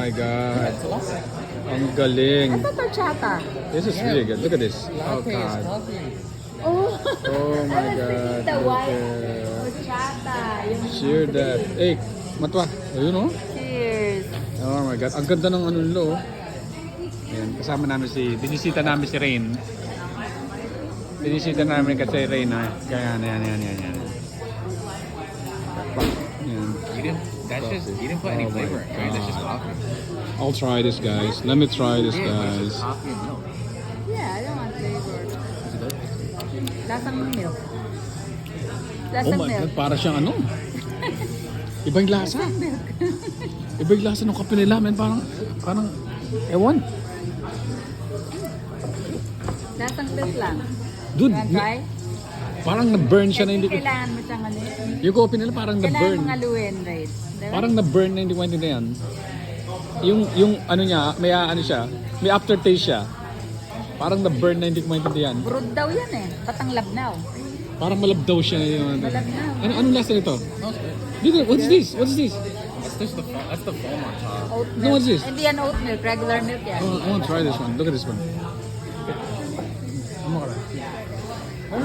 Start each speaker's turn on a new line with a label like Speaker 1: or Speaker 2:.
Speaker 1: my God.
Speaker 2: It's a latte.
Speaker 1: Ang galing.
Speaker 3: Ito horchata.
Speaker 1: This is really good. Look at this. Oh,
Speaker 2: Latte is
Speaker 1: God.
Speaker 2: coffee.
Speaker 3: Oh.
Speaker 1: Oh, my
Speaker 3: I was
Speaker 1: God.
Speaker 3: thinking the
Speaker 1: Look
Speaker 3: white
Speaker 1: at-
Speaker 3: horchata. Yung
Speaker 1: Cheer that. Eh, matwa. Ayun oh.
Speaker 3: Cheers.
Speaker 1: Oh my God. Ang ganda ng anong lo. Ayan, kasama namin binisita namin si Rain. Binisita namin kasi Rain ha. Kaya yan. Yan.
Speaker 2: You didn't put any
Speaker 1: Oh my
Speaker 2: flavor in it, right? That's just
Speaker 1: God.
Speaker 2: coffee.
Speaker 1: I'll try this, guys. Let me try this,
Speaker 2: Yeah, but it's
Speaker 1: guys.
Speaker 2: just coffee and milk.
Speaker 3: Yeah, I don't want flavor.
Speaker 2: Is it good?
Speaker 3: Lasang milk.
Speaker 1: Oh
Speaker 3: Lasang
Speaker 1: my
Speaker 3: milk.
Speaker 1: God, para siyang ano. Ibang lasa.
Speaker 3: Lasang milk.
Speaker 1: Ibang lasa ng kape nila, man. Parang, ewan.
Speaker 3: Lasang milk lang.
Speaker 1: Dude,
Speaker 3: You wanna try?
Speaker 1: parang na-burn siya na
Speaker 3: Kasi
Speaker 1: hindi ko...
Speaker 3: kailangan mo siyang ano.
Speaker 1: Yung coffee nila parang
Speaker 3: Kailangan
Speaker 1: na-burn.
Speaker 3: mong aluin, right? Diba?
Speaker 1: Parang na-burn na hindi ko maintindihan. Yung ano niya, may ano siya, may aftertaste siya. Parang na-burn na hindi ko maintindihan.
Speaker 3: Brood daw yan eh. Patang labnaw.
Speaker 1: Parang malabdaw siya. Yung,
Speaker 3: Malabnaw.
Speaker 1: anong lasa nito?
Speaker 2: No, it's good.
Speaker 1: Dito, what's this? What's this?
Speaker 2: That's the foam on top.
Speaker 3: Oat
Speaker 1: No,
Speaker 3: milk.
Speaker 1: what's this?
Speaker 3: Hindi yan oat milk. Regular milk yan.
Speaker 1: I want to try this one. Look at this one.